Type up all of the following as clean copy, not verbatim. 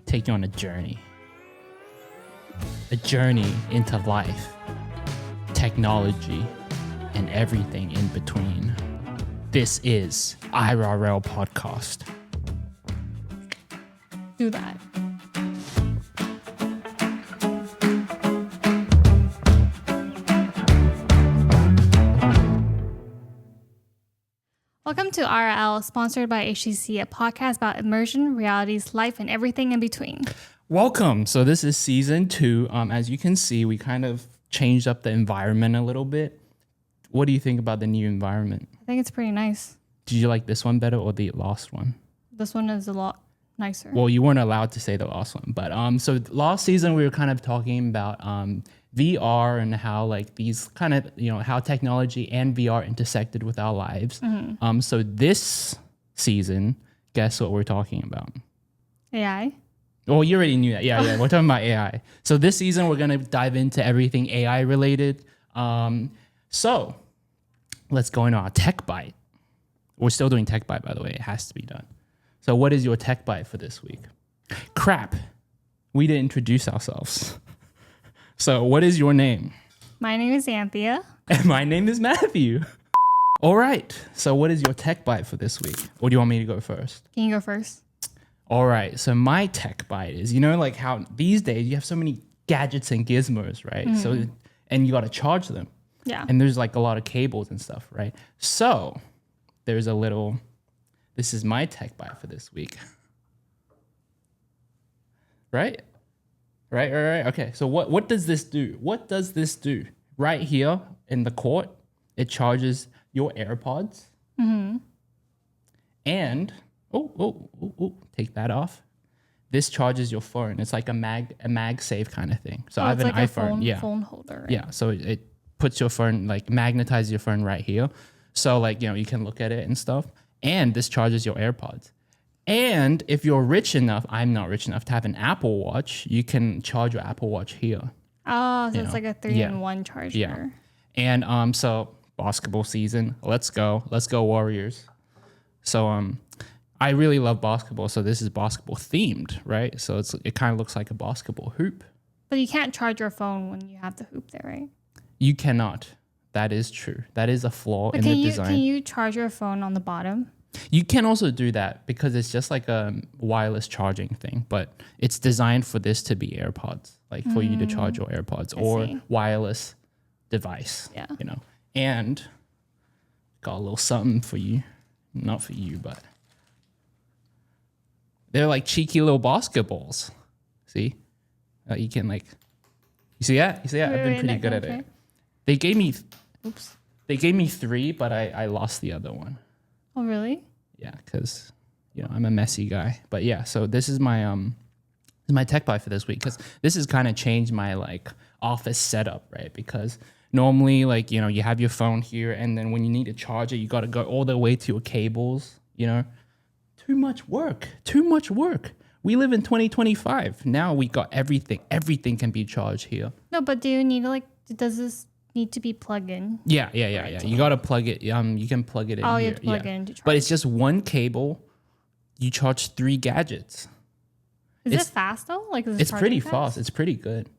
take you on a journey into life, technology, and everything in between. This is IRL Podcast. Do that. Welcome to IRL, sponsored by HTC, a podcast about immersion, realities, life, and everything in between. Welcome. So this is season 2. As you can see, we kind of changed up the environment a little bit. What do you think about the new environment? I think it's pretty nice. Did you like this one better or the last one? This one is a lot nicer. Well, you weren't allowed to say the last one, but so last season we were kind of talking about VR and how like these kind of, how technology and VR intersected with our lives. Mm-hmm. So this season, guess what we're talking about? AI? Well, you already knew that. Yeah, we're talking about AI. So this season we're going to dive into everything AI related. So let's go into our tech bite. We're still doing tech bite, by the way. It has to be done. So what is your tech bite for this week? Crap. We didn't introduce ourselves. So what is your name? My name is Anthea. And my name is Matthew. All right. So what is your tech bite for this week? Or do you want me to go first? Can you go first? All right. So my tech bite is, like how these days you have so many gadgets and gizmos, right? Mm-hmm. So, and you got to charge them. Yeah. And there's like a lot of cables and stuff, right? So there's this is my tech bite for this week. Right? Right. Okay. So what does this do? What does this do? Right here in the court, it charges your AirPods. Mm-hmm. And, take that off. This charges your phone. It's like a MagSafe kind of thing. So I have an like iPhone. phone holder. Right? Yeah. So it puts your phone, like magnetizes your phone right here. So like, you can look at it and stuff. And this charges your AirPods. And if you're rich enough, I'm not rich enough to have an Apple Watch, you can charge your Apple Watch here. Oh, so it's like a 3-in-1 charger. Yeah. And so basketball season, let's go Warriors. So I really love basketball, so this is basketball themed, right? So it kind of looks like a basketball hoop. But you can't charge your phone when you have the hoop there, right? You cannot. That is true. That is a flaw in the design. Can you charge your phone on the bottom? You can also do that because it's just like a wireless charging thing, but it's designed for this to be AirPods, like for you to charge your AirPods or wireless device, And got a little something for you. Not for you, but they're like cheeky little basketballs. See? You can you see that? You see that? I've been pretty good at it. They gave me 3, but I lost the other one. Oh, really? Yeah, because I'm a messy guy. But yeah, so this is my tech buy for this week because this has kind of changed my office setup, right? Because normally you have your phone here, and then when you need to charge it, you got to go all the way to your cables. Too much work. We live in 2025. Now we got everything. Everything can be charged here. No, but do you need does this need to be plugged in? Yeah. You got to plug it. You can plug it in. Oh, here. you have to plug it in to charge. But it's just one cable. You charge 3 gadgets. Is it fast though? It's pretty fast. It's pretty good.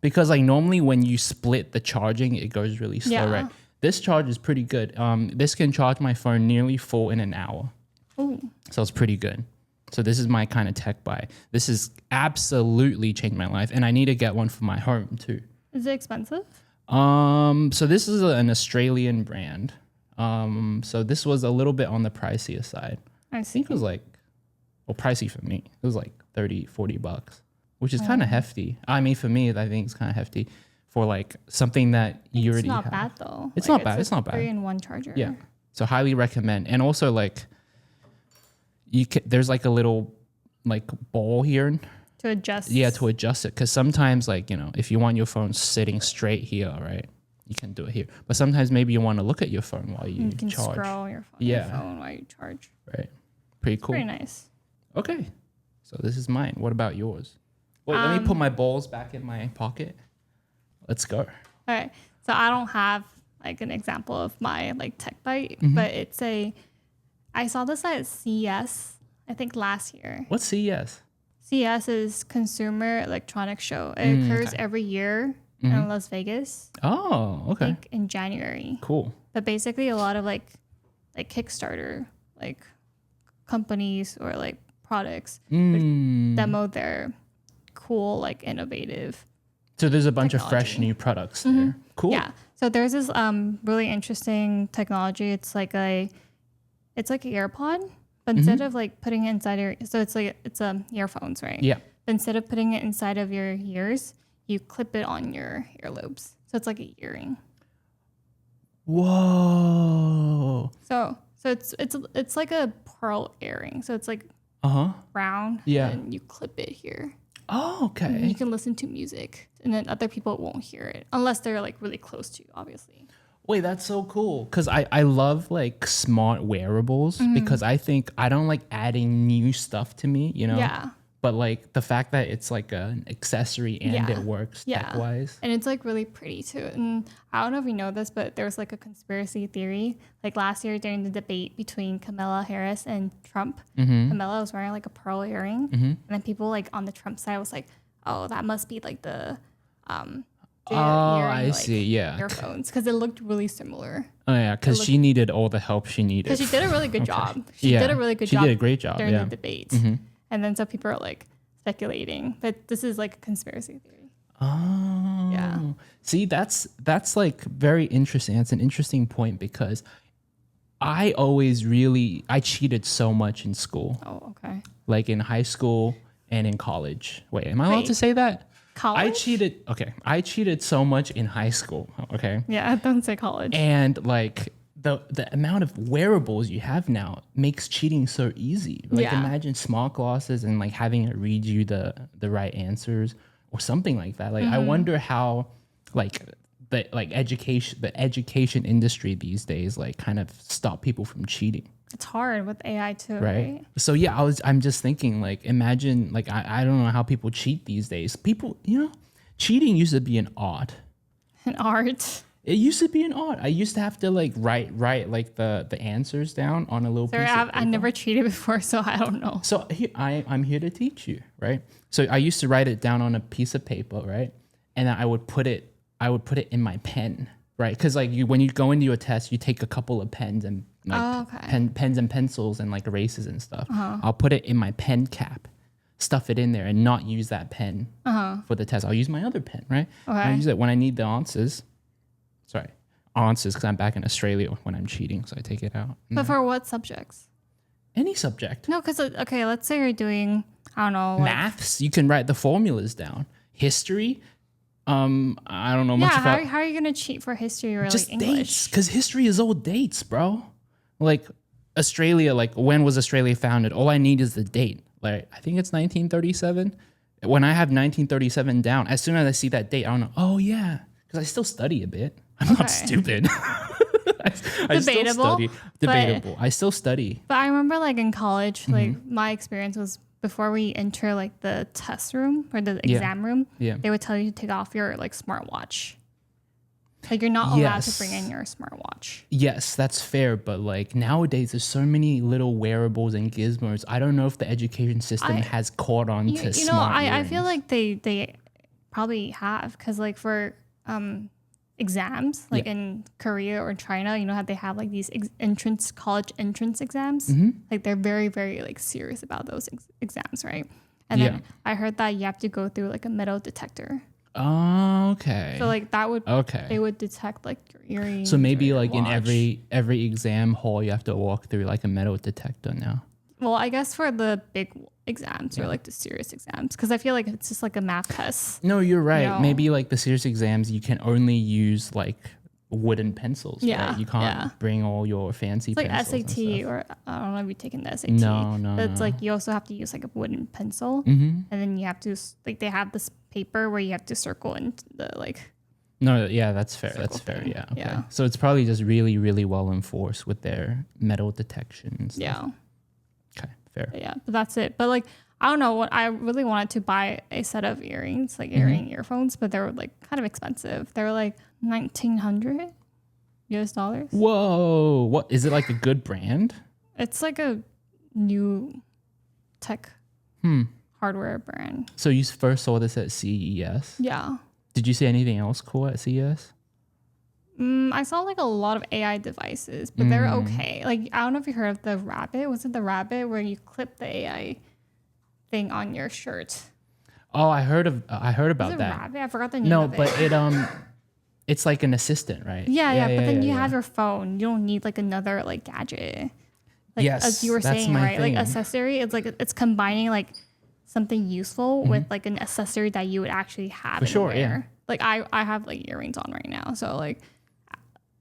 Because normally when you split the charging, it goes really slow, right? This charge is pretty good. This can charge my phone nearly full in an hour. Ooh. So it's pretty good. So this is my kind of tech buy. This has absolutely changed my life, and I need to get one for my home too. Is it expensive? So this is an Australian brand. So this was a little bit on the pricier side. I see. I think it was pricey for me. It was $30-$40, which is kind of hefty. I mean, for me, I think it's kind of hefty for something that you already have. It's not bad though. It's not bad. It's not bad. 3-in-1 charger. Yeah. So highly recommend. And also there's a little ball here to adjust. Yeah, to adjust it. Because sometimes if you want your phone sitting straight here, right, you can do it here. But sometimes maybe you want to look at your phone while you can charge. Scroll your phone while you charge. Right. Pretty cool. Pretty nice. Okay. So this is mine. What about yours? Wait, let me put my balls back in my pocket. Let's go. All right. So I don't have an example of my tech bite, but I saw this at CES, I think last year. What's CES? CES is Consumer Electronics Show. It occurs every year in Las Vegas. Oh, I okay. think in January. Cool. But basically a lot of like Kickstarter, like companies or like products demo their cool, like innovative. So there's a bunch of fresh technology. new products there. Cool. Yeah. So there's this really interesting technology. It's like an AirPod, but instead of like putting it inside it's earphones, right? Yeah. But instead of putting it inside of your ears, you clip it on your earlobes. So it's like an earring. Whoa. So it's like a pearl earring. So it's like round. Yeah. And you clip it here. Oh, okay. And you can listen to music, and then other people won't hear it unless they're like really close to you, obviously. Wait, that's so cool. Because I love like smart wearables because I think I don't like adding new stuff to me, you know? Yeah. But like the fact that it's like an accessory and it works tech-wise. And it's like really pretty too. And I don't know if you know this, but there's like a conspiracy theory. Like last year during the debate between Kamala Harris and Trump, Kamala was wearing like a pearl earring. And then people like on the Trump side was like, oh, that must be like the I see. Yeah. earphones. Because it looked really similar. Oh, yeah. Because she needed all the help she needed. Because she did a really good job. She did a really good job. She did a great job during the debate. And then so people are like speculating, but this is like a conspiracy theory. Oh, yeah. See, that's like very interesting. That's an interesting point because I cheated so much in school. Oh, okay. Like in high school and in college. Wait, am I allowed to say that? College? I cheated so much in high school. Okay. Yeah, don't say college. And like the amount of wearables you have now makes cheating so easy. Like imagine smart glasses and like having it read you the right answers or something like that. Like I wonder how like the education industry these days like kind of stop people from cheating. It's hard with AI too, right? So yeah, I'm just thinking like imagine like I don't know how people cheat these days. People, you know, cheating used to be an art. An art. It used to be an art. I used to have to like write like the answers down on a little piece of paper. I never cheated before, so I don't know. So I'm here to teach you, right? So I used to write it down on a piece of paper, right? And then I would put it in my pen, right? Because like when you go into a test, you take a couple of pens and like pens and pencils and like erasers and stuff. I'll put it in my pen cap, stuff it in there, and not use that pen for the test. I'll use my other pen, right? Okay. I use it when I need the answers. Answers because I'm back in Australia when I'm cheating, so I take it out. But for what subjects? Any subject. No, because okay, let's say you're doing I don't know maths. You can write the formulas down. History. I don't know much about. How are you gonna cheat for history or just like English? Dates, because history is old dates, bro. Like Australia, like when was Australia founded? All I need is the date. Like I think it's 1937. When I have 1937 down, as soon as I see that date, I don't know. Oh yeah, because I still study a bit. I'm not stupid. I still study. Debatable. I still study. But I remember like in college, like my experience was before we enter like the test room or the exam room, they would tell you to take off your like smartwatch. Like you're not allowed to bring in your smartwatch. Yes, that's fair. But like nowadays, there's so many little wearables and gizmos. I don't know if the education system has caught on to smart I feel like they probably have because like for exams like in Korea or China, you know how they have like these college entrance exams. Like they're very very like serious about those exams, right? And then I heard that you have to go through like a metal detector. Oh, okay. So like that would they would detect like your earrings. So maybe like in every exam hall you have to walk through like a metal detector now. Well, I guess for the big exams or like the serious exams, because I feel like it's just like a math test. No, you're right. You know? Maybe like the serious exams, you can only use like wooden pencils. Yeah, right? You can't bring all your fancy. It's like SAT, or I don't know if you've taken the SAT. No. But it's like you also have to use like a wooden pencil, and then you have to like they have this paper where you have to circle in the like. No, yeah, that's fair. That's fair. Thing. Yeah. Okay. So it's probably just really, really well enforced with their metal detection and stuff. Yeah. Okay, fair. But yeah, but that's it. But like, I don't know what I really wanted to buy a set of earrings, like earphones, but they were like kind of expensive. They were like $1,900 US. Whoa! What is it like a good brand? It's like a new tech hardware brand. So you first saw this at CES? Yeah. Did you see anything else cool at CES? I saw like a lot of AI devices, but they're okay. Like, I don't know if you heard of the rabbit. Was it the rabbit where you clip the AI thing on your shirt? Oh, I heard about Was it that. rabbit? I forgot the name of it. No, but it's like an assistant, right? Yeah. But then you have your phone. You don't need like another like gadget. Like, yes, as you were that's saying, my right? thing. Like accessory. It's like it's combining like something useful with like an accessory that you would actually have. For sure, wear. yeah. Like I have like earrings on right now, so like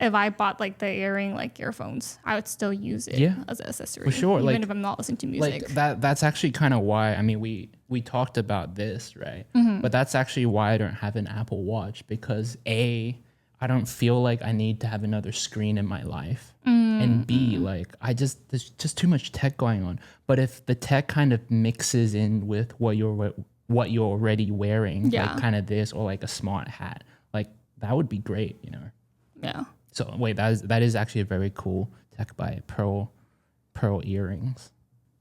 if I bought like the earring like earphones, I would still use it as an accessory. For sure, even like, if I'm not listening to music. Like that's actually kind of why. I mean, we talked about this, right? But that's actually why I don't have an Apple Watch, because A, I don't feel like I need to have another screen in my life, and B, like there's just too much tech going on. But if the tech kind of mixes in with what you're already wearing, like kind of this, or like a smart hat, like that would be great, you know? Yeah. So wait, that is actually a very cool Tech Bite pearl earrings.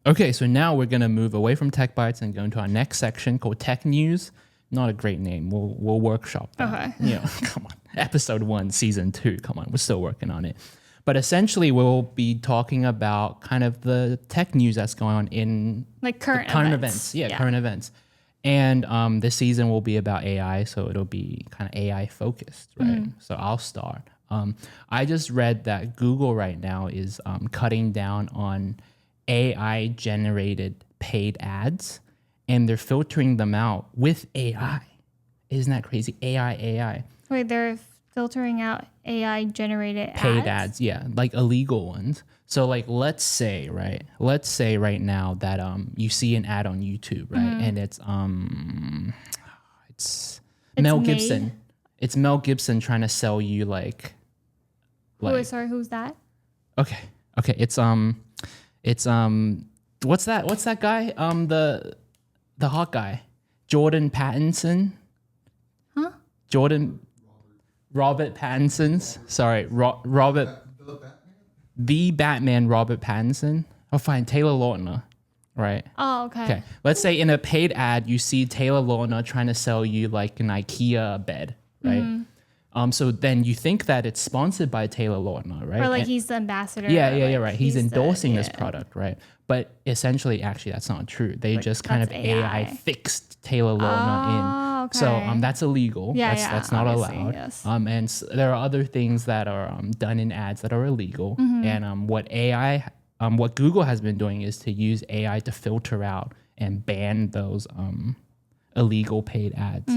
Okay, so now we're gonna move away from Tech Bites and go into our next section called Tech News. Not a great name. We'll workshop that. Okay. You know, come on. Episode 1, season 2. Come on, we're still working on it. But essentially, we'll be talking about kind of the tech news that's going on in Like current events. Yeah, current events. And this season will be about AI, so it'll be kind of AI focused, right? So I'll start. I just read that Google right now is cutting down on AI generated paid ads, and they're filtering them out with AI. Isn't that crazy? AI. Wait, they're filtering out AI generated Paid ads, yeah, like illegal ones. So like let's say right now that you see an ad on YouTube, right? And it's Mel Gibson. It's Mel Gibson trying to sell you like sorry, who's that? Okay. It's what's that guy? The hot guy. Jordan Pattinson. Huh? Robert Pattinson's. Sorry, Robert. The Batman, Robert Pattinson. Oh, fine, Taylor Lautner. Right. Oh, okay. Okay. Let's say in a paid ad, you see Taylor Lautner trying to sell you like an IKEA bed, right? So then you think that it's sponsored by Taylor Lautner, right? Or like he's the ambassador. Yeah, right. He's endorsing this product, right? But essentially, actually, that's not true. They just kind of AI fixed Taylor Lautner in. Okay. So that's illegal. That's not allowed. Yes. And there are other things that are done in ads that are illegal. And what Google has been doing is to use AI to filter out and ban those illegal paid ads.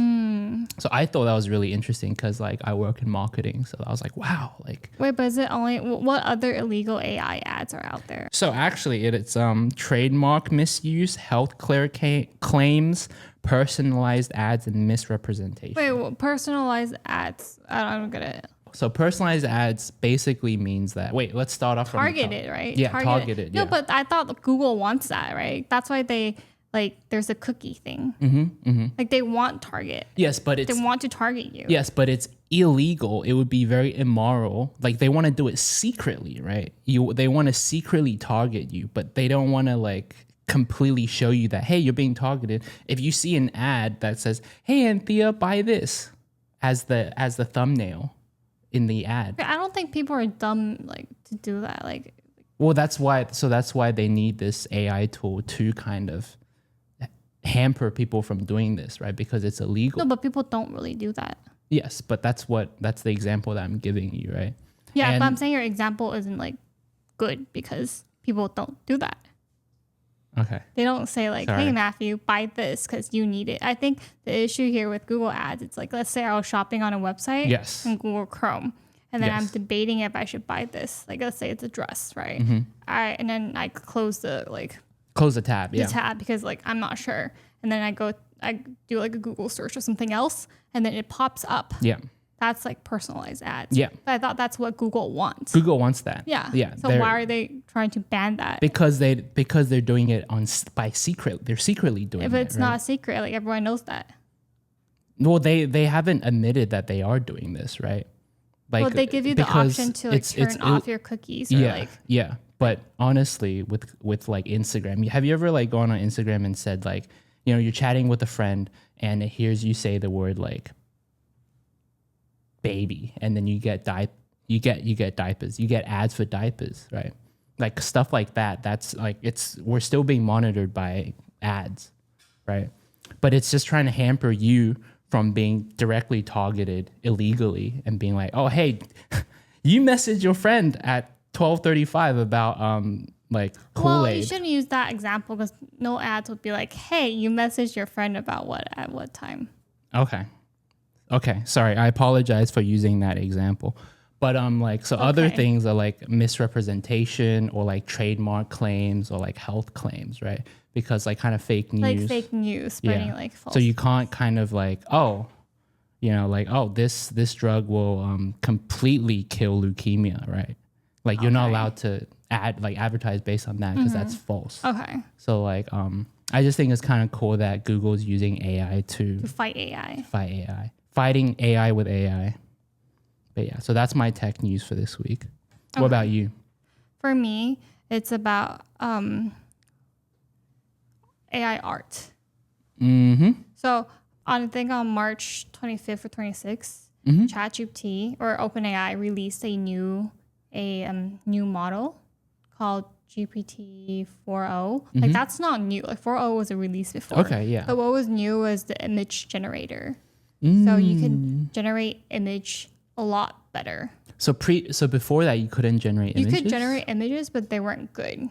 So I thought that was really interesting because like I work in marketing, so I was like, wow, like. Wait, but is it only what other illegal AI ads are out there? So actually, it's trademark misuse, health claims, personalized ads, and misrepresentation. Wait, well, personalized ads? I don't get it. So personalized ads basically means that. Wait, let's start off from targeted, right? Yeah, targeted. No, but I thought Google wants that, right? That's why they. Like there's a cookie thing. Like they want target. Yes, but they want to target you. Yes, but it's illegal. It would be very immoral. Like they want to do it secretly, right? They want to secretly target you, but they don't want to like completely show you that, hey, you're being targeted. If you see an ad that says, hey, Anthea, buy this as the thumbnail in the ad. I don't think people are dumb like to do that. Like, well, that's why they need this AI tool to kind of hamper people from doing this, right? Because it's illegal. No, but people don't really do that. Yes, but that's the example that I'm giving you, right? Yeah, but I'm saying your example isn't like good because people don't do that. Okay. They don't say like, hey, Matthew, buy this because you need it. I think the issue here with Google ads, it's like, let's say I was shopping on a website in Google Chrome, and then I'm debating if I should buy this. Like, let's say it's a dress, right? And then I close the tab, the tab because like I'm not sure, and then I do like a Google search or something else, and then it pops up. Yeah, that's like personalized ads. Yeah, but I thought that's what Google wants. Google wants that. Yeah. So why are they trying to ban that? Because they're doing it by secret. They're secretly doing it. If it's not a secret, like everyone knows that. Well, they haven't admitted that they are doing this, right? Like, well, they give you the option to like turn off your cookies. Or yeah. But honestly, with like Instagram, have you ever like gone on Instagram and said like, you know, you're chatting with a friend and it hears you say the word like baby, and then you get diapers, you get ads for diapers, right? Like stuff like that. That's like, we're still being monitored by ads, right? But it's just trying to hamper you from being directly targeted illegally and being like, oh, hey, you messaged your friend at 12:35 about like Kool-Aid. Well, you shouldn't use that example because no ads would be like, hey, you messaged your friend about what at what time. Okay. Sorry. I apologize for using that example. But like, so other things are like misrepresentation or like trademark claims or like health claims, right? Because like kind of fake news. Like fake news spreading like false. So you can't kind of like, oh, you know, like, oh, this drug will completely kill leukemia, right? Like you're not allowed to advertise based on that because that's false. Okay. So like, I just think it's kind of cool that Google's using AI to fight AI. Fighting AI with AI. But yeah, so that's my tech news for this week. What about you? For me, it's about AI art. So I think on March 25th or 26th, ChatGPT or OpenAI released a new model called GPT-4o. Like that's not new. Like 4o was a release before. Okay, yeah. But what was new was the image generator. So you can generate image a lot better. So before that you couldn't generate images? You could generate images, but they weren't good.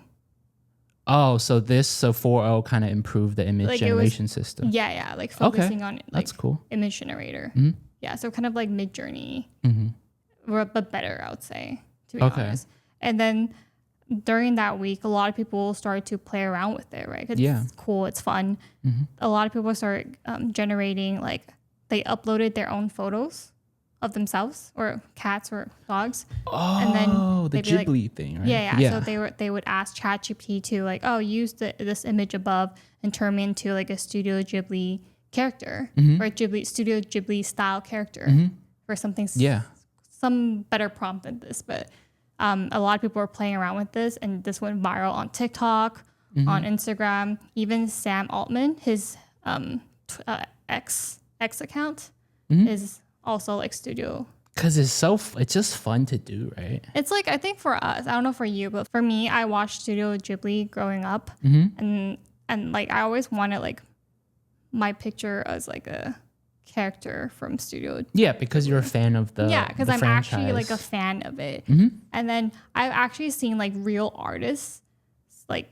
Oh, so 4o kind of improved the image generation system. Yeah, like focusing on like that's cool. Image generator. Yeah, so kind of like Midjourney, but better, I would say, to be honest. And then during that week, a lot of people started to play around with it, right? It's cool, it's fun. A lot of people started generating, like they uploaded their own photos of themselves or cats or dogs. Oh, and then the Ghibli thing, right? Yeah. So they would ask ChatGPT to like, oh, use this image above and turn me into like a Studio Ghibli character or Studio Ghibli style character or something. Some better prompt than this, but a lot of people were playing around with this, and this went viral on TikTok, on Instagram. Even Sam Altman, his X account is also like Studio. Because it's just fun to do, right? It's like, I think for us, I don't know for you, but for me, I watched Studio Ghibli growing up, and like I always wanted like my picture as like a character from Studio Ghibli. Yeah, because you're a fan of the because I'm franchise. actually like a fan of it. And then I've actually seen like real artists like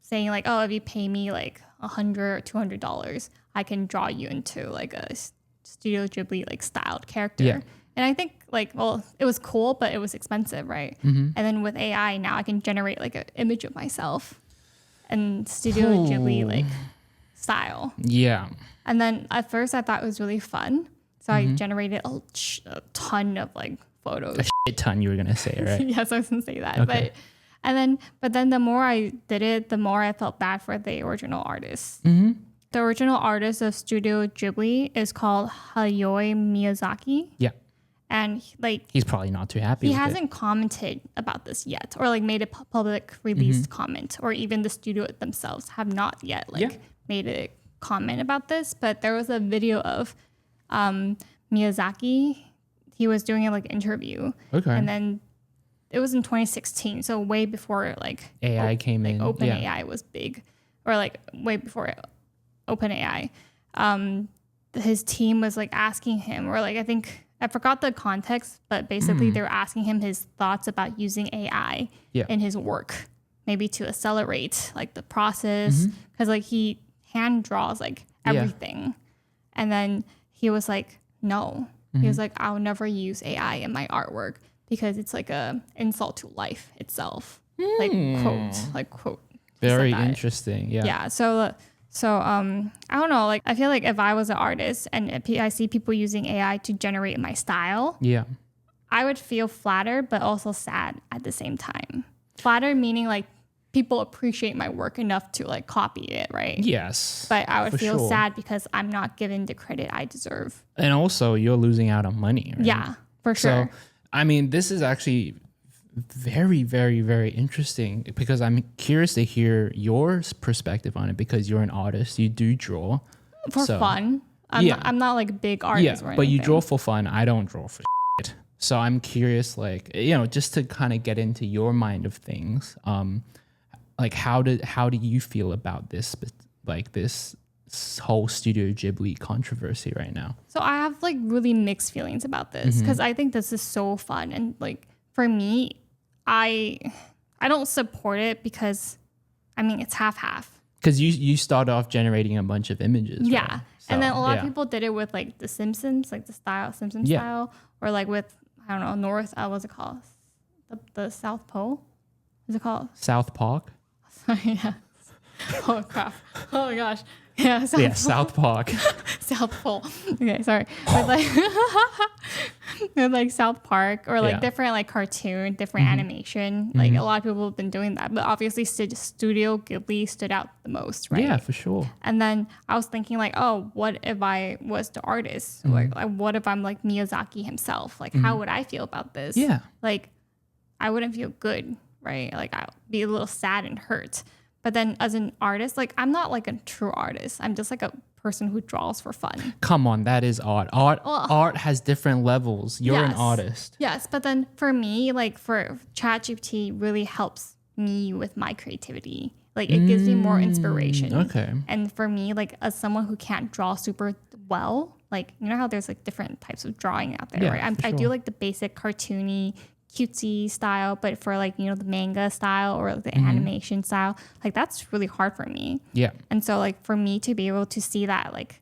saying like, oh, if you pay me like $100 or $200, I can draw you into like a Studio Ghibli like styled character. Yeah. And I think like, well, it was cool, but it was expensive, right? And then with AI now I can generate like an image of myself and Studio Ghibli like style. Yeah. And then at first I thought it was really fun. So I generated a ton of like photos. A shit ton, you were going to say, right? Yes, I was going to say that. Okay. But then the more I did it, the more I felt bad for the original artist. The original artist of Studio Ghibli is called Hayao Miyazaki. Yeah. And like he's probably not too happy. He hasn't commented about this yet, or like made a public released comment, or even the studio themselves have not yet made a comment about this. But there was a video of Miyazaki. He was doing a like interview. Okay. And then it was in 2016, so way before like AI came in. OpenAI was big, or like way before OpenAI. His team was like asking him, or like I forgot the context, but basically they were asking him his thoughts about using AI in his work, maybe to accelerate like the process, because like he hand draws like everything. And then he was like, no. He was like, I'll never use AI in my artwork because it's like a insult to life itself. Like quote. Very interesting. Yeah. Yeah. So I don't know. Like I feel like if I was an artist and I see people using AI to generate my style, I would feel flattered, but also sad at the same time. Flattered meaning like people appreciate my work enough to like copy it, right? Yes. But I would feel sad because I'm not given the credit I deserve. And also you're losing out on money, right? Yeah, for sure. So, I mean, this is actually very, very, very interesting because I'm curious to hear your perspective on it because you're an artist. You do draw. For fun. I'm not like a big artist or anything. But you draw for fun. I don't draw for shit. So I'm curious, like, just to kind of get into your mind of things. Like, how do you feel about this, like this whole Studio Ghibli controversy right now? So I have like really mixed feelings about this because I think this is so fun. And like, for me, I don't support it because, I mean, it's half-half. Because you start off generating a bunch of images. Yeah. Right? So, and then a lot of people did it with like The Simpsons, like the Simpsons style, or like with, I don't know, what's it called? The South Pole? What's it called? South Park? Yeah. Oh, crap. Oh, my gosh. Yeah, South Park. South Pole. Okay, sorry. With like South Park or like different like cartoon, different animation. Like a lot of people have been doing that. But obviously Studio Ghibli stood out the most, right? Yeah, for sure. And then I was thinking like, oh, what if I was the artist? Like what if I'm like Miyazaki himself? Like how would I feel about this? Yeah. Like I wouldn't feel good, right? Like I'd be a little sad and hurt. But then as an artist, like I'm not like a true artist. I'm just like a person who draws for fun. Come on, that is art. Art has different levels. You're an artist. Yes, but then for me, like for ChatGPT really helps me with my creativity. Like it gives me more inspiration. Okay. And for me, like as someone who can't draw super well, like you know how there's like different types of drawing out there, right? I do like the basic cartoony cutesy style, but for like, the manga style or the animation style, like that's really hard for me. Yeah. And so like for me to be able to see that like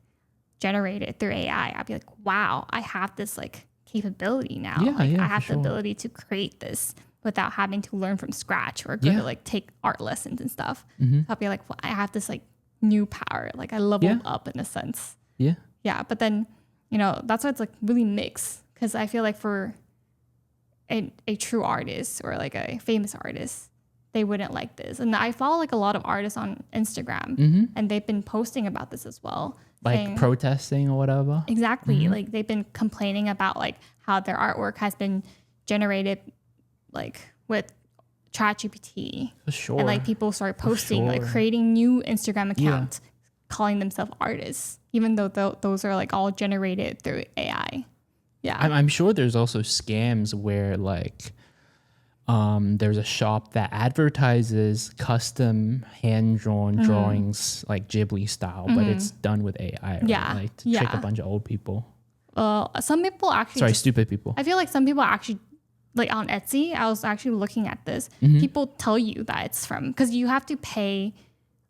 generated through AI, I'd be like, wow, I have this like capability now. I have the ability to create this without having to learn from scratch or go to like take art lessons and stuff. I'll be like, well, I have this like new power. Like I leveled up in a sense. Yeah. Yeah. But then, that's why it's like really mixed because I feel like for a true artist or like a famous artist, they wouldn't like this. And I follow like a lot of artists on Instagram and they've been posting about this as well. Like saying, protesting or whatever. Exactly. Like they've been complaining about like how their artwork has been generated like with ChatGPT. For sure. And like people start posting, like creating new Instagram accounts, calling themselves artists, even though those are like all generated through AI. Yeah. I'm sure there's also scams where like there's a shop that advertises custom hand-drawn drawings like Ghibli style, but it's done with AI, right? Like to trick a bunch of old people. Some people actually... stupid people. I feel like some people actually, like on Etsy, I was actually looking at this. People tell you that it's from... Because you have to pay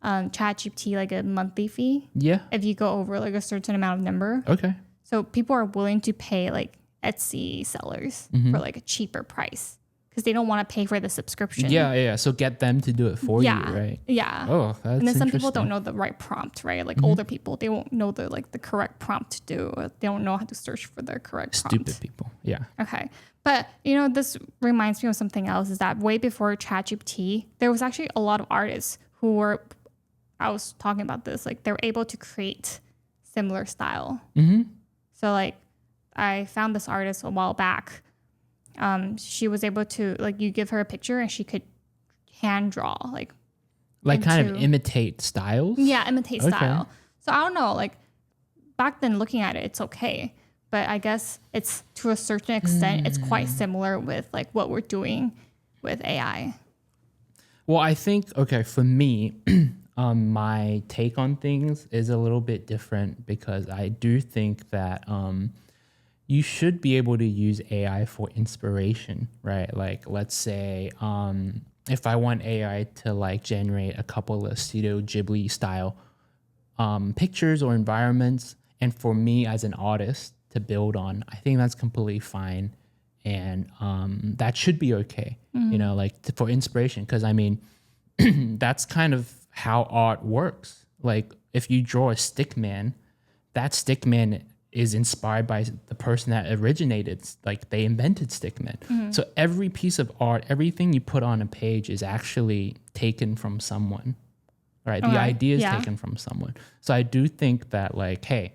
ChatGPT like a monthly fee. Yeah. If you go over like a certain amount of number. Okay. So people are willing to pay like Etsy sellers for like a cheaper price because they don't want to pay for the subscription. Yeah. So get them to do it for you, right? Yeah. Oh, that's And then some interesting. people don't know the right prompt, right? Like older people, they won't know the correct prompt to do. They don't know how to search for the correct prompt. Stupid people. Yeah. Okay. But, this reminds me of something else is that way before ChatGPT, there was actually a lot of artists who were, I was talking about this, like they were able to create similar style. So like I found this artist a while back. She was able to like you give her a picture and she could hand draw like kind of imitate styles. Yeah, imitate style. So I don't know, like back then looking at it, it's okay. But I guess it's to a certain extent, it's quite similar with like what we're doing with AI. Well, I think, for me, my take on things is a little bit different because I do think that you should be able to use AI for inspiration, right? Like, let's say if I want AI to like generate a couple of Studio Ghibli style pictures or environments, and for me as an artist to build on, I think that's completely fine. And that should be okay, for inspiration. Because I mean, that's kind of how art works. Like if you draw a stick man, that stick man is inspired by the person that originated, like they invented stickmen. So every piece of art, everything you put on a page is actually taken from someone, right? The idea is taken from someone. So I do think that like, hey,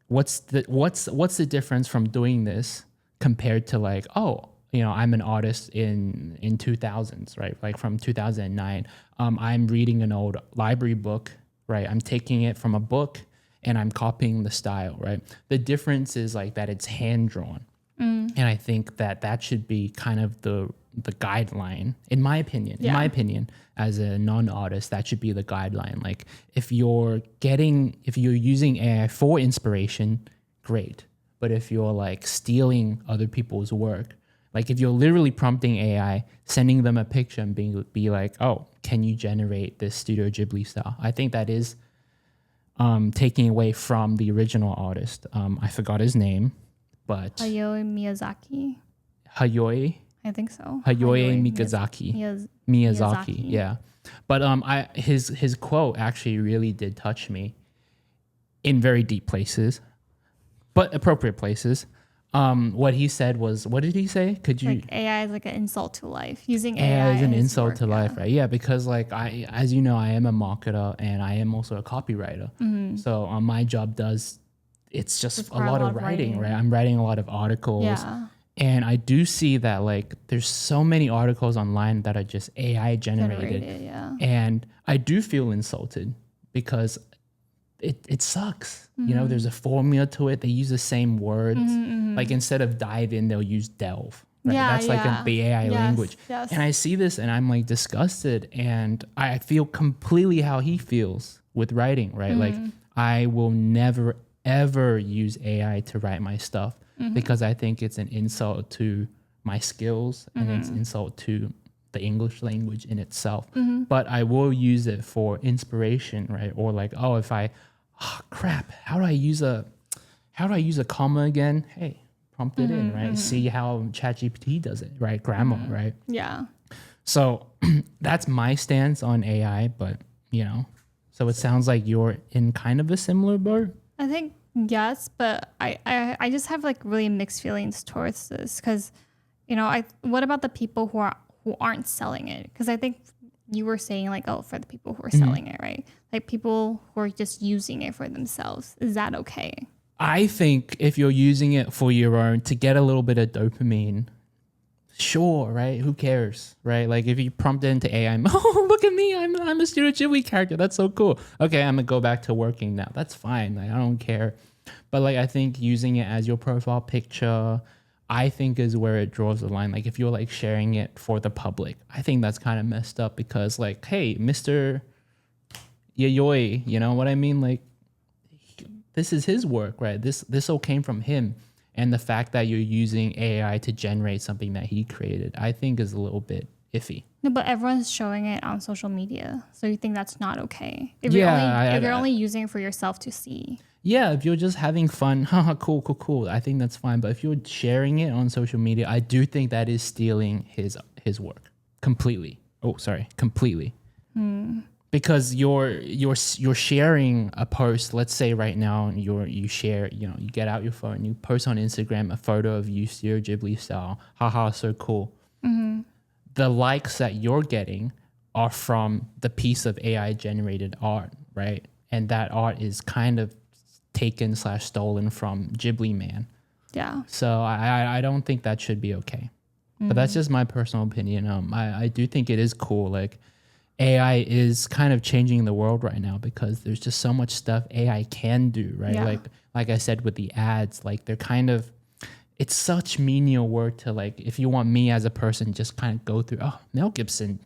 what's the difference from doing this compared to like, I'm an artist in 2000s, right? Like from 2009. I'm reading an old library book, right? I'm taking it from a book and I'm copying the style, right? The difference is like that it's hand drawn. And I think that should be kind of the guideline, in my opinion. In my opinion, as a non-artist, that should be the guideline. Like if you're using AI for inspiration, great. But if you're like stealing other people's work, like if you're literally prompting AI, sending them a picture and be like, oh, can you generate this Studio Ghibli style? I think that is taking away from the original artist. I forgot his name, but Miyazaki. Hayao I think so. Miyazaki. Yeah. But his quote actually really did touch me in very deep places, but appropriate places. What he said was, what did he say? Could you? Like AI is like an insult to life. Using AI AI is an insult to life, right? Yeah, because like as you know, I am a marketer and I am also a copywriter. So my job it's just a lot of writing, right? I'm writing a lot of articles. Yeah. And I do see that like there's so many articles online that are just AI generated. And I do feel insulted because it sucks. There's a formula to it. They use the same words. Like instead of dive in, they'll use delve. Right? That's like the AI language. Yes. And I see this and I'm like disgusted, and I feel completely how he feels with writing, right? Like I will never ever use AI to write my stuff because I think it's an insult to my skills and it's an insult to the English language in itself. But I will use it for inspiration, right? Or like, crap, how do I use a comma again? Hey, prompt it in, right? See how ChatGPT does it, right? Grammar, right? Yeah. So that's my stance on AI, but so it sounds like you're in kind of a similar boat. I think yes, but I just have like really mixed feelings towards this because, what about the people who aren't selling it? Because I think you were saying like, for the people who are selling it, right? Like people who are just using it for themselves. Is that okay? I think if you're using it for your own to get a little bit of dopamine, sure, right? Who cares, right? Like if you prompt it into AI, look at me, I'm a Studio Ghibli character. That's so cool. Okay, I'm gonna go back to working now. That's fine. Like I don't care. But like I think using it as your profile picture, I think is where it draws the line. Like if you're like sharing it for the public, I think that's kind of messed up because like, hey, Mr. Yayoi, you know what I mean? Like this is his work, right? This all came from him. And the fact that you're using AI to generate something that he created, I think is a little bit iffy. No, but everyone's showing it on social media. So you think that's not okay? If you're only using it for yourself to see. Yeah, if you're just having fun, cool. I think that's fine. But if you're sharing it on social media, I do think that is stealing his work completely. Completely. Because you're sharing a post. Let's say right now you share, you get out your phone, you post on Instagram a photo of you Studio Ghibli style. Haha, so cool. The likes that you're getting are from the piece of AI generated art, right? And that art is kind of taken/stolen from Ghibli Man. Yeah. So I don't think that should be okay. But that's just my personal opinion. I do think it is cool. Like AI is kind of changing the world right now because there's just so much stuff AI can do, right? Yeah. Like I said with the ads, like they're kind of, it's such menial work to like, if you want me as a person, just kind of go through, Mel Gibson.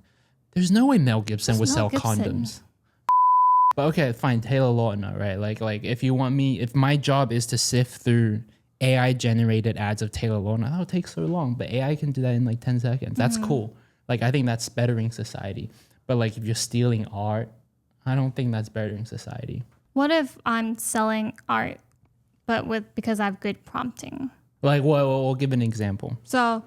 There's no way Mel Gibson would sell condoms. But okay, fine, Taylor Lautner, right? Like if you want me, if my job is to sift through AI generated ads of Taylor Lautner, that'll take so long, but AI can do that in like 10 seconds. That's cool. Like I think that's bettering society. But like if you're stealing art, I don't think that's bettering society. What if I'm selling art, but because I have good prompting? Like we'll give an example. So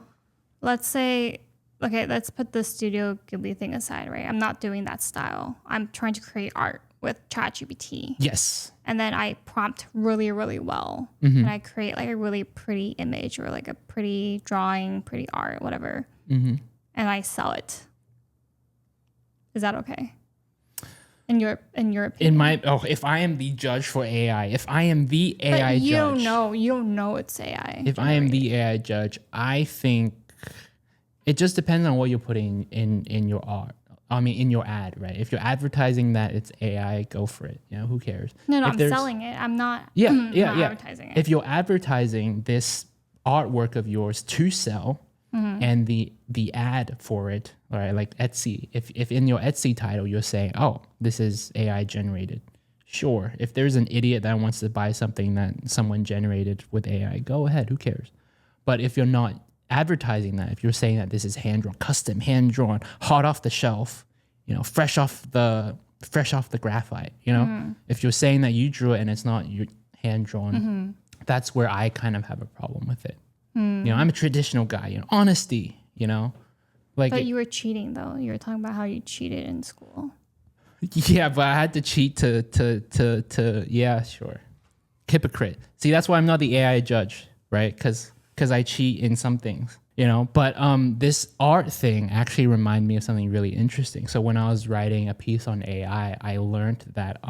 let's say, okay, let's put the Studio Ghibli thing aside, right? I'm not doing that style. I'm trying to create art with ChatGPT. Yes. And then I prompt really, really well. And I create like a really pretty image or like a pretty drawing, pretty art, whatever. And I sell it. Is that okay? In your opinion? If I am the judge for AI, if I am the AI judge. You don't know it's AI. If I am the AI judge, I think It just depends on what you're putting in your art. I mean, in your ad, right? If you're advertising that it's AI, go for it. You know, who cares? No, if I'm selling it. I'm not. Yeah. Advertising it. If you're advertising this artwork of yours to sell, and the ad for it, right? Like Etsy. If in your Etsy title you're saying, oh, this is AI generated. Sure. If there's an idiot that wants to buy something that someone generated with AI, go ahead. Who cares? But if you're not advertising that, if you're saying that this is hand drawn, custom hand drawn, hot off the shelf, you know, fresh off the graphite, you know, if you're saying that you drew it and it's not your hand drawn, that's where I kind of have a problem with it. You know, I'm a traditional guy, you know, honesty, you know, like. But you were cheating though. You were talking about how you cheated in school. Yeah, but I had to cheat to yeah, sure. Hypocrite. See, that's why I'm not the AI judge, right? Because I cheat in some things, you know. But this art thing actually reminded me of something really interesting. So when I was writing a piece on AI, I learned that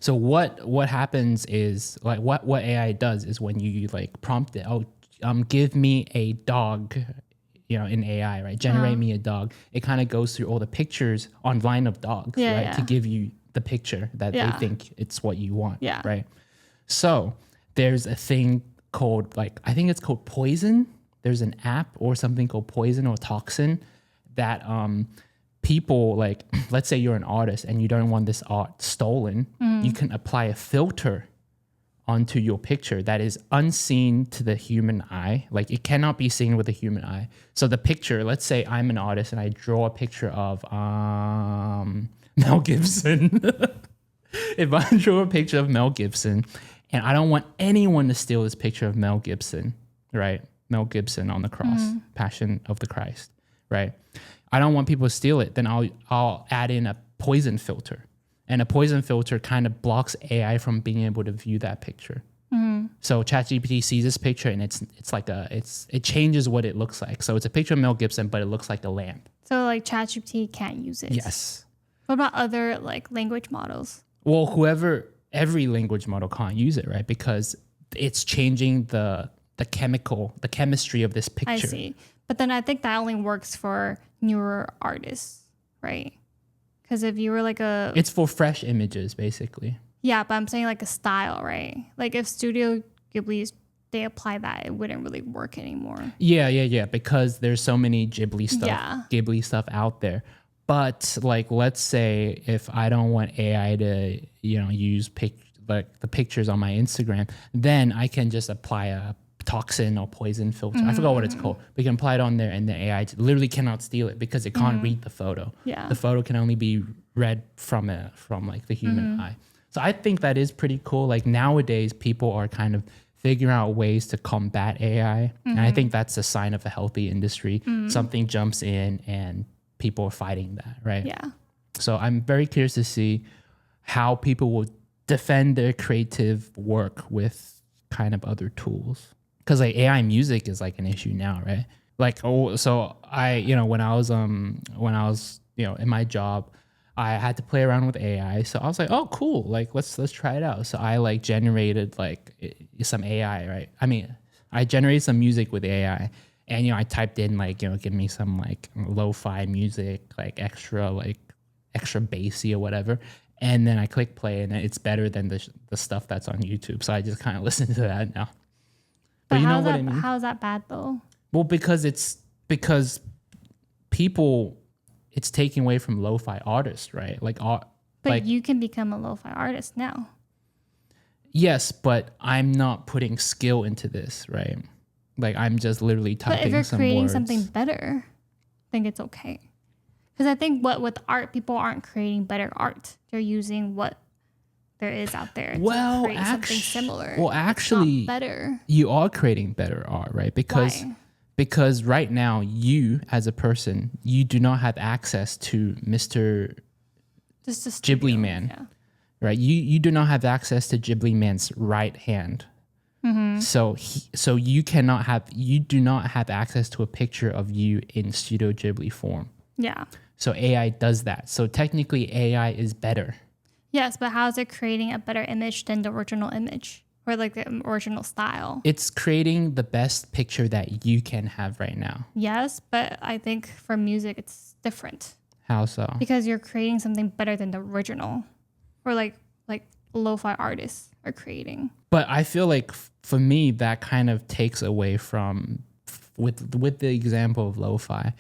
so what happens is, like, what AI does is when you like prompt it, oh, give me a dog, you know, in AI, right? Generate me a dog. It kind of goes through all the pictures online of dogs, right? To give you the picture that they think it's what you want, right? So there's a thing called, like, I think it's called Poison. There's an app or something called Poison or Toxin that people, like, let's say you're an artist and you don't want this art stolen, you can apply a filter onto your picture that is unseen to the human eye. Like, it cannot be seen with the human eye. So the picture, let's say I'm an artist and I draw a picture of Mel Gibson. If I draw a picture of Mel Gibson and I don't want anyone to steal this picture of Mel Gibson, right? Mel Gibson on the cross, Passion of the Christ, right? I don't want people to steal it. Then I'll add in a poison filter. And a poison filter kind of blocks AI from being able to view that picture. So ChatGPT sees this picture and it changes what it looks like. So it's a picture of Mel Gibson, but it looks like a lamp. So like ChatGPT can't use it. Yes. What about other like language models? Well, every language model can't use it, right? Because it's changing the chemistry of this picture. I see. But then I think that only works for newer artists, right? Because if you were like it's for fresh images, basically. Yeah, but I'm saying like a style, right? Like if Studio Ghibli, they apply that, it wouldn't really work anymore. Yeah. Because there's so many Ghibli stuff out there. But like, let's say if I don't want AI to, you know, use like the pictures on my Instagram, then I can just apply a toxin or poison filter. I forgot what it's called. We can apply it on there and the AI literally cannot steal it because it can't read the photo. Yeah. The photo can only be read from like the human eye. So I think that is pretty cool. Like nowadays people are kind of figuring out ways to combat AI. And I think that's a sign of a healthy industry. Something jumps in and people are fighting that, right? Yeah. So I'm very curious to see how people will defend their creative work with kind of other tools. Because like AI music is like an issue now, right? Like, so I, you know, when I was, you know, in my job, I had to play around with AI. So I was like, oh, cool. Like, let's try it out. So I like generated like some AI, right? I mean, I generated some music with AI, and, you know, I typed in like, you know, give me some like lo-fi music, like extra bassy or whatever. And then I click play and it's better than the stuff that's on YouTube. So I just kind of listen to that now. But you know what I mean? How is that bad though? Well, because people, it's taking away from lo-fi artists, right? Like art. But like, you can become a lo-fi artist now. Yes, but I'm not putting skill into this, right? Like I'm just literally typing some words. But if you're creating something better, I think it's okay. Because I think with art, people aren't creating better art. They're using what there is out there to create something similar. Well, actually, better. You are creating better art, right? Because right now, you as a person, you do not have access to Mr. Ghibli Man, right? You do not have access to Ghibli Man's right hand. So you do not have access to a picture of you in Studio Ghibli form. Yeah. So AI does that. So technically, AI is better. Yes, but how is it creating a better image than the original image or like the original style. It's creating the best picture that you can have right now. Yes, but I think for music it's different. How so? Because you're creating something better than the original, or like lo-fi artists are creating. But I feel like for me that kind of takes away from with the example of lo-fi,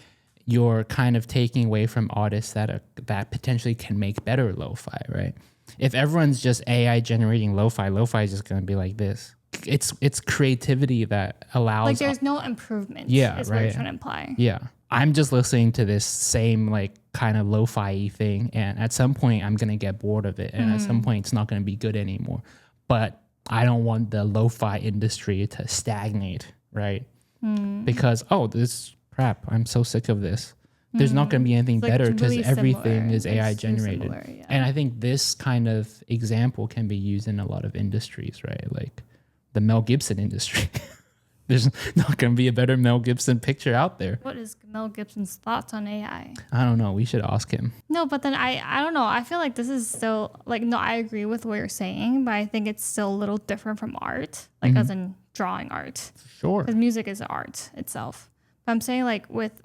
you're kind of taking away from artists that potentially can make better lo-fi, right? If everyone's just AI generating lo-fi is just going to be like this. It's creativity that allows like there's no improvement. Yeah, is right. what you're trying to imply. Yeah. I'm just listening to this same like kind of lo-fi thing, and at some point I'm going to get bored of it, and at some point it's not going to be good anymore. But I don't want the lo-fi industry to stagnate, right? Because this crap, I'm so sick of this. There's not going to be anything like better because really everything similar. is AI It's too generated. similar, yeah. And I think this kind of example can be used in a lot of industries, right? Like the Mel Gibson industry. There's not going to be a better Mel Gibson picture out there. What is Mel Gibson's thoughts on AI? I don't know. We should ask him. No, but then I don't know. I feel like this is still like, no, I agree with what you're saying, but I think it's still a little different from art, like as in drawing art. Sure. Because music is art itself. But I'm saying like with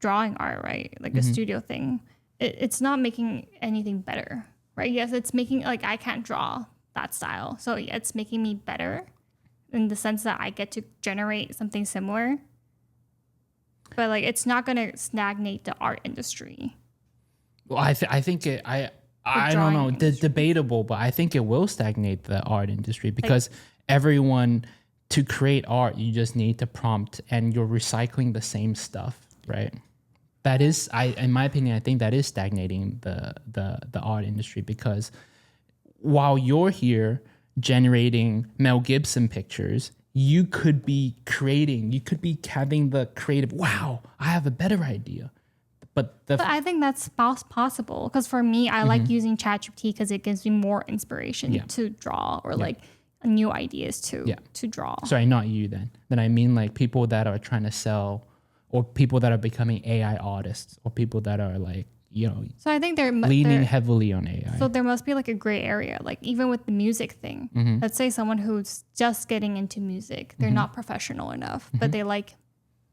drawing art, right? Like a studio thing, it's not making anything better, right? Yes, it's making like I can't draw that style. So yeah, it's making me better in the sense that I get to generate something similar. But like it's not going to stagnate the art industry. Well, I think it, I don't know, debatable, but I think it will stagnate the art industry because everyone, to create art, you just need to prompt and you're recycling the same stuff, right? That is, in my opinion, I think that is stagnating the art industry because while you're here generating Mel Gibson pictures, you could be having the creative, wow, I have a better idea. But I think that's possible because for me, I like using ChatGPT because it gives me more inspiration to draw or like new ideas to draw. Sorry, not you then. Then I mean like people that are trying to sell or people that are becoming AI artists or people that are like, you know, so I think they're leaning heavily on AI. So there must be like a gray area, like even with the music thing. Let's say someone who's just getting into music, they're not professional enough, but they like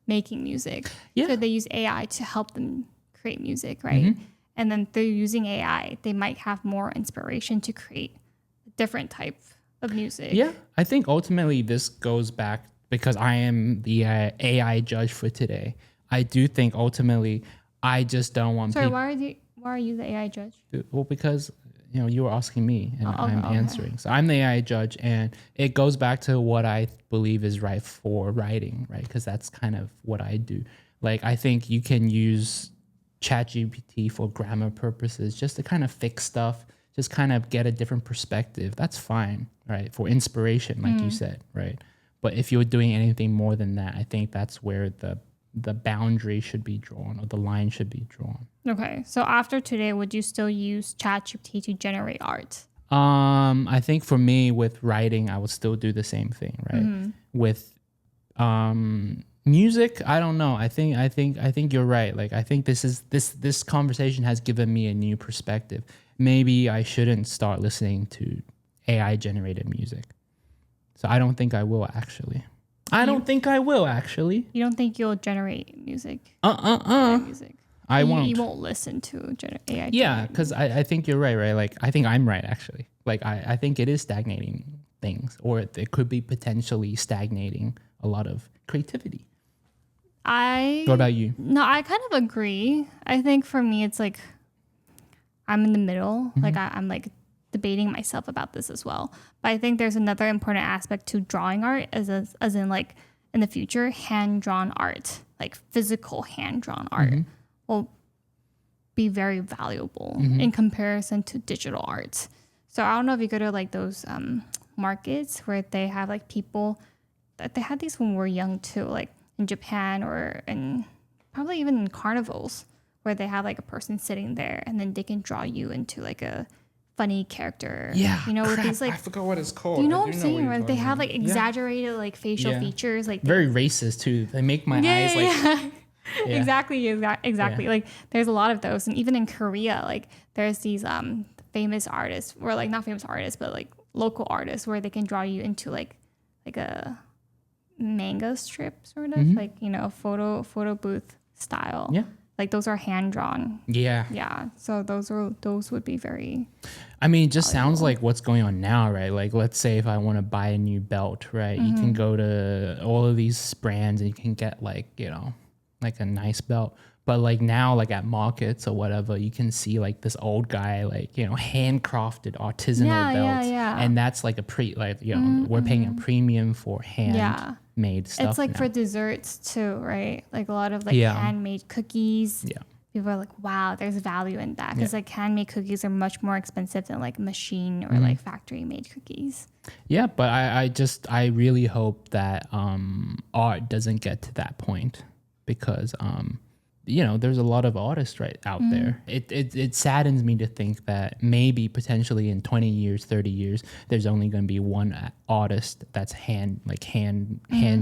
making music. Yeah. So they use AI to help them create music, right? And then through using AI, they might have more inspiration to create a different type of music. Yeah, I think ultimately this goes back because I am the AI judge for today. I do think ultimately I just don't want Sorry, people. why are you the AI judge? Well, because you were asking me and I'm answering. So I'm the AI judge, and it goes back to what I believe is right for writing, right? Because that's kind of what I do. Like I think you can use ChatGPT for grammar purposes, just to kind of fix stuff, just kind of get a different perspective. That's fine, right? For inspiration, like you said, right? But if you're doing anything more than that, I think that's where the boundary should be drawn or the line should be drawn. Okay. So after today, would you still use ChatGPT to generate art? I think for me with writing, I would still do the same thing, right? With music, I don't know. I think you're right. Like I think this conversation has given me a new perspective. Maybe I shouldn't start listening to AI generated music. So I don't think I will actually. I don't think I will actually. You don't think you'll generate music? Music. I won't. You won't listen to AI. Yeah, because I think you're right? Like I think I'm right actually. Like I think it is stagnating things, or it could be potentially stagnating a lot of creativity. What about you? No, I kind of agree. I think for me, it's like I'm in the middle. Like I'm like debating myself about this as well. But I think there's another important aspect to drawing art as in like in the future, hand-drawn art, like physical hand-drawn art will be very valuable in comparison to digital art. So I don't know if you go to like those markets where they have like people that they had these when we were young too, like in Japan or in probably even in carnivals where they have like a person sitting there and then they can draw you into like a funny character. Yeah, you know, with these like I forgot what it's called. you know what I'm saying? Right? They have like exaggerated like facial features, like very racist too. They make my eyes like exactly. Like there's a lot of those, and even in Korea, like there's these famous artists, or like not famous artists, but like local artists where they can draw you into like a manga strip sort of like, you know, photo booth style. Yeah. Like those are hand drawn. Yeah. Yeah. So those would be very. I mean, it just sounds like what's going on now, right? Like, let's say if I want to buy a new belt, right? You can go to all of these brands and you can get like, you know, like a nice belt. But like now, like at markets or whatever, you can see like this old guy, like, you know, handcrafted artisanal belts. Yeah. And that's like you know, we're paying a premium for handmade stuff. It's like now. for desserts too, right? Like a lot of like handmade cookies. Yeah. People are like, wow, there's value in that. Because like handmade cookies are much more expensive than like machine or like factory made cookies. Yeah, but I really hope that art doesn't get to that point because you know, there's a lot of artists right out there. It saddens me to think that maybe potentially in 20 years, 30 years, there's only going to be one artist that's hand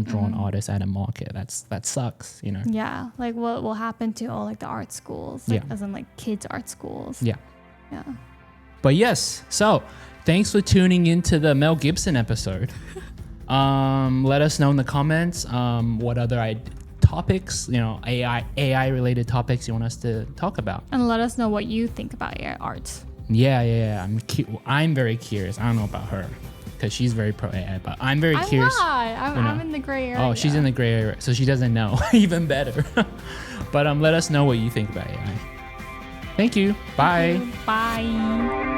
drawn artist at a market. That sucks, you know. Yeah, like what will happen to all like the art schools, like, as in like kids art schools. Yeah. Yeah. But yes, so thanks for tuning into the Mel Gibson episode. Let us know in the comments what other topics, you know, AI related topics you want us to talk about. And let us know what you think about your art. Yeah. I'm very curious. I don't know about her because she's very pro AI, but I'm very curious. I'm in the gray area. Oh, she's in the gray area, so she doesn't know. Even better. But let us know what you think about AI. Thank you. Bye. Bye.